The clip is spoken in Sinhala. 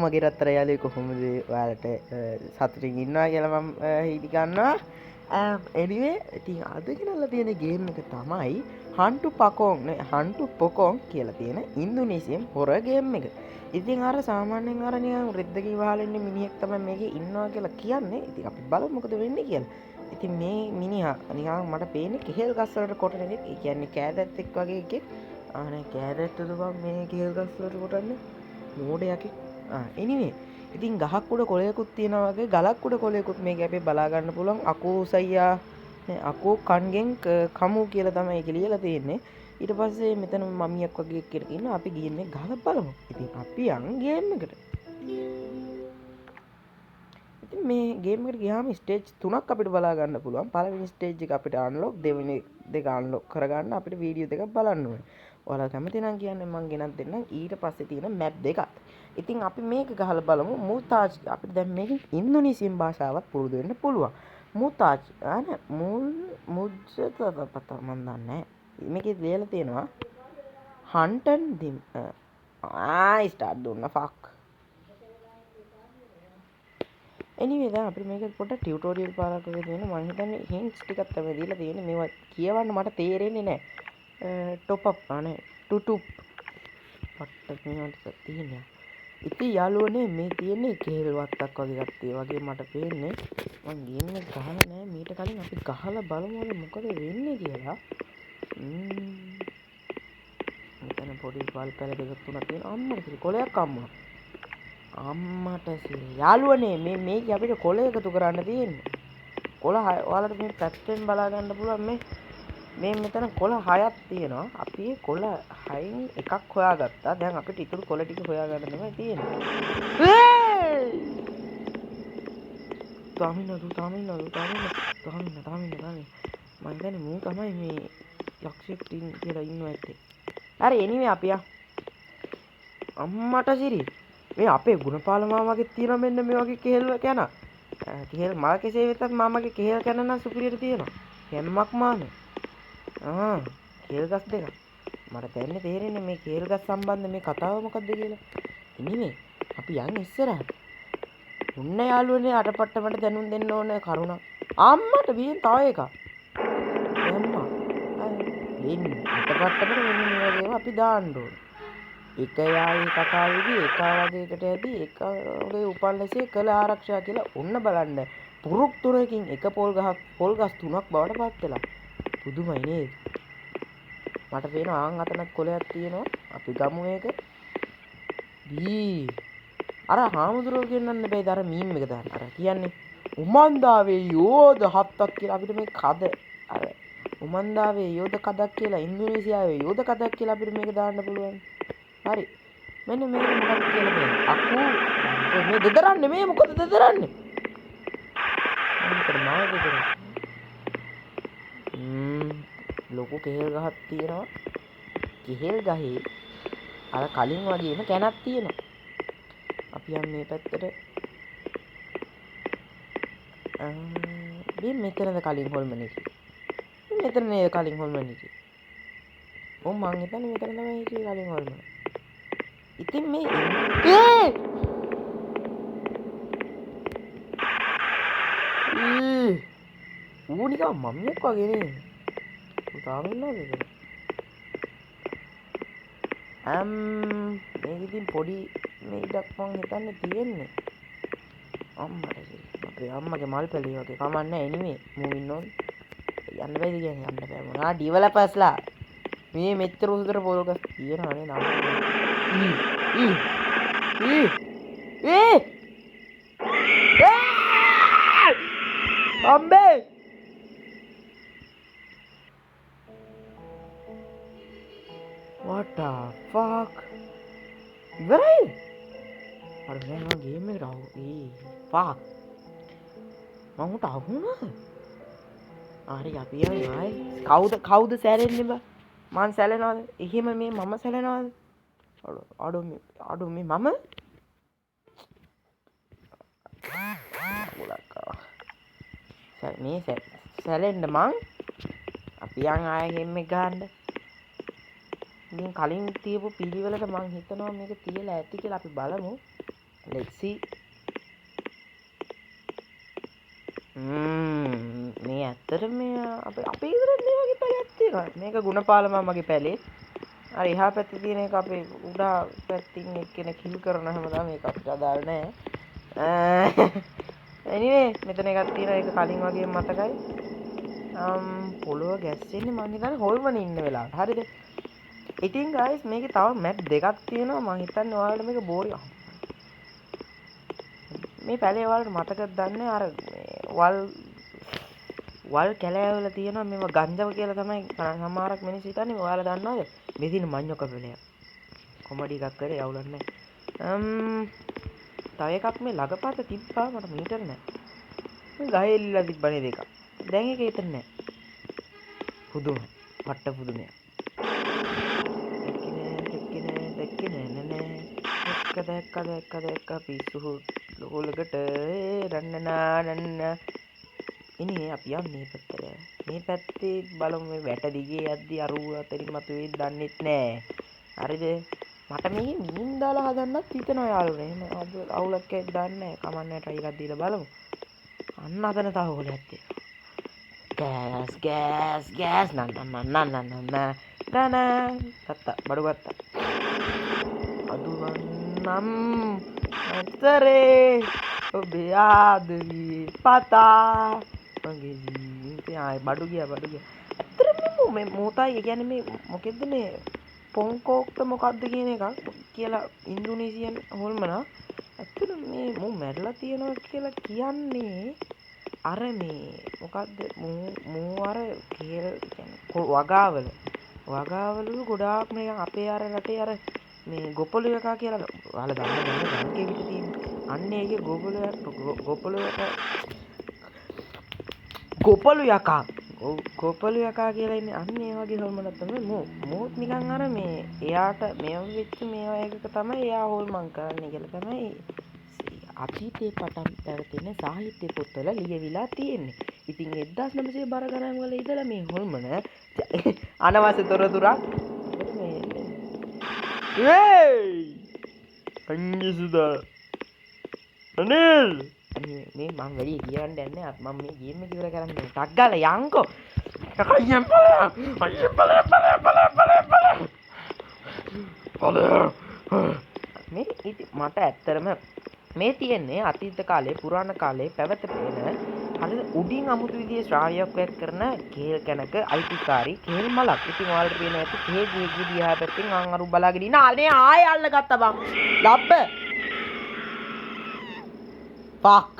මගේ රත්තර යාළුවෝ කොහොමද ඔයාලට සතුටින් ඉන්නවා කියලා මම හිතනවා. anyway ඉතින් අද ගෙනල්ලා තියෙන ගේම් එක තමයි Hunt to Pokong කියලා තියෙන ඉන්දුනීසියන් හොරර් ගේම් එක. ඉතින් අර සාමාන්‍යයෙන් අර නිකන් රෙද්දකින් වහලා ඉන්න මිනිහෙක් තමයි මේකේ ඉන්නවා කියලා කියන්නේ. ඉතින් අපි බලමු මොකද වෙන්නේ කියලා. ඉතින් මේ මිනිහා නිකන් මට පේන්නේ කෙහෙල් ගස් වලට කොටන එකෙක්. ඒ කියන්නේ කෑදැත්තෙක් වගේ එකෙක්. ආනේ කෑදැත්තද බං මේ කෙහෙල් ගස් වලට කොටන්නේ? මෝඩයක්. anyway ඉතින් ගහක් උඩ කොළයකුත් තියෙනවා වගේ ගලක් උඩ කොළයකුත් මේක අපි බලා ගන්න පුළුවන්. අකෝ සයියා අකෝ කන්ගෙන් කමු කියලා තමයි ඒක ලියලා තියෙන්නේ. ඊට පස්සේ මෙතන මමියක් වගේ කෙනෙක් ඉන්නවා. අපි ගියන්නේ ගහලා බලමු. ඉතින් අපි යන් ගේම් එකට. ඉතින් මේ ගේම් එකට ගියාම ස්ටේජ් 3ක් අපිට බලා ගන්න පුළුවන්. පළවෙනි ස්ටේජ් එක අපිට අන්ලොක්, දෙවෙනි දෙක අන්ලොක් කරගන්න අපිට වීඩියෝ දෙකක් බලන්න ඕනේ. ඔයාලා කැමති නම් කියන්නේ මම ගෙනත් දෙන්නම්. ඊට පස්සේ තියෙන මැප් දෙකක්. ඉතින් අපි මේක ගහලා බලමු. මුතාජ් අපිට දැන් මේක ඉන්දුනීසියන් භාෂාවක් පුරුදු වෙන්න පුළුවන්. මුතාජ් අනේ මුජ්ජත පතා මන් දන්නේ. මේකේ ලියලා තියෙනවා හන්ටන් දිම් ස්ටාර්ට් දුන්න ෆක්. anyway දැන් අපිට මේක පොඩ්ඩක් ටියුටෝරියල් පාරක් වගේ තියෙනවා. මම හිතන්නේ හින්ට්ස් ටිකක් තමයි දීලා තියෙන්නේ. මේවා කියවන්න මට තේරෙන්නේ නැහැ. ටොප් අප් අනේ ටුටුප් පට්ට මේවට තියෙනවා. ඉතින් යාළුවනේ මේ තියෙන්නේ කේල් වත්තක් වගේ ගත්තේ වගේ මට පේන්නේ. මං ගේම් එක ගහලා නැහැ. මීට කලින් අපි ගහලා බලමු මොකද වෙන්නේ කියලා. මෙතන පොඩි බල් පැල දෙකක් තුනක් තියෙනවා. අම්මට කොලයක් අම්මට යාළුවනේ මේක අපිට කොළ එකතු කරන්න තියෙන්නේ. කොළ 6 ඔයාලට මේ පැත්තෙන් බලා ගන්න පුළුවන් මේ මෙතන කොළ 6ක් තියෙනවා. අපි මේ කොළ 6න් එකක් හොයාගත්තා. දැන් අපිට ඉතුරු කොළ ටික හොයාගන්න තමයි තියෙන්නේ. තාමින්න මම හිතන්නේ මූ තමයි මේ යක්ෂයෙක් කියලා ඉන්නව ඇත්තේ. හරි anyway අපි අම්මට සිරි මේ අපේ ගුණපාල මාමාගේ තියෙන මෙන්න මේ වගේ කෙහෙල් කන. කෙහෙල් මල කෙසේ වෙතත් මාමාගේ කෙහෙල් කන නම් සුපිරියට තියෙනවා. හැම්මක් මානේ. කෙහෙල් ගස් දෙක. මට දැන්නේ තේරෙන්නේ මේ කෙහෙල් ගස් සම්බන්ධ මේ කතාව මොකද්ද කියලා. anyway අපි යන් ඉස්සරහට. උන්න යාළුවනේ අටපට්ටමට දැනුම් දෙන්න ඕනේ කරුණා. අම්මට බියෙන් තව එකක්. අම්මා. බින් අටපට්ටමට මෙන්න මේ වගේම අපි දාන්න ඕනේ. එක යායි කතාවේදී එක වගේකට ඇදී එක වගේ උපල්ලසේ කළ ආරක්ෂා කියලා ඔන්න බලන්න. පුරුක් තුනකින් එක පොල් ගස් තුනක් බවට පත් වෙලා. පුදුමයි නේද? මට පේනවා ආන් අතනක් කොලයක් තියෙනවා. අපි ගමු ඒක. අර හාමුදුරුවෝ කියන්නන්න බෑ අර මීම් එක දාන්න. අර කියන්නේ උමන්දාවේ යෝධ හත්තක් කියලා අපිට මේ කද අර උමන්දාවේ යෝධ කදක් කියලා ඉන්දුනීසියාවේ යෝධ කදක් කියලා අපිට මේක දාන්න පුළුවන්. හරි. මෙන්න මේක මොකක්ද කියලා බලන්න. අකෝ මේ දෙදරන්නේ මේ මොකද දෙදරන්නේ? මොකද මාව දෙදරන්නේ? ලොකු කෙහෙල් ගහක් තියෙනවා. කෙහෙල් ගහේ අර කලින් වගේම කැනක් තියෙනවා. අපි යන්නේ මේ පැත්තට. මෙතනද කලින් හොල්මන එක. මෙතන නේද කලින් හොල්මන එක. මං හිතන්නේ මෙතන තමයි හිටියේ කලින් හොල්මන. ඉතින් මේ ඌ නිකන් මම්මියක් වගේ නේ. ඌ තාම ඉන්නවද ඒක? මේක ඉතින් පොඩි මේ ඉඩක් මං හිතන්නේ තියෙන්නේ. අම්මට අපේ අම්මගේ මල් පැලේ වගේ කමන්නේ anyway මූවින් ඕන් යන්න බැයිද කියන්නේ යන්න බෑ මොනා ඩිවලොපර්ස්ලා මේ මෙච්චර උසතර පොල් ගස් තියනවනේ නම් අම්බේ what the fuck ඉවරයි අර මම ගේම් එකට ආව fuck මම උට අහුණා හරි අපි ආයේ කවුද සැලෙන්නේ බා මං සැලෙනවද එහෙම මේ මම සැලෙනවද අඩු මේ මම මේ සැලෙන්න මං අපි යන් ආයේ ගේම් එක ගන්න ඉතින් කලින් තියපු පිළිවෙලට මං හිතනවා මේක තියලා ඇති කියලා අපි බලමු let's see. මේ ඇත්තට මේ අපේ ඉදරත් මේ වගේ පැලයක් තියෙනවා. මේක ගුණපාලම මගේ පැලේ. අර එහා පැත්තේ තියෙන එක අපේ උඩා පැත්තින් එක්කෙනෙක් හිල් කරන හැමදාම මේක අපිට අදාළ නැහැ. anyway මෙතන එකක් තියෙනවා ඒක කලින් වගේ මතකයි. පොළොව ගැස්සෙන්නේ මං හිතන්නේ හොල්මන ඉන්න වෙලාවට. හරිද? ඉතින් guys මේකේ තව මැප් දෙකක් තියෙනවා. මං හිතන්නේ ඔයාලට මේක බෝරිය. මේ පැලේ ඔයාලට මතකද දන්නේ අර වල් කැලෑවල තියෙනවා මේව ගංජව කියලා තමයි සමහරක් මිනිස්සු හිතන්නේ. ඔයාලා දන්නවද? මේ තියෙන මඤ්ඤොක පෙළයක්. කොමඩි එකක් කරේ යවුලක් නැහැ. තව එකක් මේ ළඟපාත තිබ්බා මට මීටර නැහැ. මේ ගහේ එල්ලලා තිබ්බනේ දෙකක්. දැන් ඒක එතන නැහැ. පුදුම. පට්ට පුදුමයක්. දැක්ක පිස්සු ලෝලකට රන්නනා ඉන්නේ අපි යන්නේ පැත්තට. මේ පැත්තේ බලමු මේ වැට දිගේ යද්දි අරුව අතරින් මතුවේ දන්නෙත් නෑ. හරිද? මට මේකේ මීන් දාලා හදන්නත් හිතනවා යාළුවනේ. එහෙම අවුලක් ඇද්ද දන්නේ නෑ. කමන්නේ try එකක් දීලා බලමු. අන්න අතන තව හොලයක් තියෙනවා. ගෑස් නන්න ගත්තා බඩු ගත්තා. අදුවන්නම් අතරේ ඔබේ ආදරේ පතා මගේ ජීවිතේ ආයි බඩු ගියා. ඇත්තටම මේ මොතයි ඒ කියන්නේ මේ මොකෙද්ද මේ පොන්කෝක්ත මොකද්ද කියන එක කියලා ඉන්දුනීසියන් හොල්මන. ඇත්තටම මේ මෝ මැරලා තියනවා කියලා කියන්නේ අර මේ මොකද්ද මෝ අර කේර කියන්නේ වගාවලු ගොඩාක් මේ අපේ අර රටේ අර මේ ගොපළු යකා කියලා ඔයාලා දන්නවද ගංගේ පිට තියෙන අන්න ඒකේ ගොපළු යකා කියලා ඉන්නේ අන්න ඒ වගේ හොල්මනක් තමයි මෝත් නිකන් අර මේ එයාට මේව වෙච්ච මේවා එකක තමයි එයා හොල්මන් කරන්නේ කියලා තමයි අතීතේ පටන් පැවතෙන සාහිත්‍ය පොත්වල ලියවිලා තියෙන්නේ. ඉතින් 1900 බර ගණන් වල ඉඳලා මේ හොල්මන අනවශ්‍ය තොරතුරක් අංජසුදා අනිල් මේ මම වැඩි කියන්න යන්නේ මම මේ ගේම් එක ඉවර කරන්න ටක් ගාලා යන්කෝ අයියන් මේ ඉතින් මට ඇත්තරම මේ තියෙන්නේ අතීත කාලේ පුරාණ කාලේ පැවතපෙන හරිද උඩින් අමුතු විදිහේ ශ්‍රාව්‍යයක් කරන කේල් කනක අයිතිකාරී කේල් මලක්. ඉතින් ඔයාලට පේන ඇති කේ ගේ දිහා පැත්තෙන් අරු බලාගෙන ඉන්න අනේ ආයෙ අල්ලගත්තා බං ලබ්බ ෆක්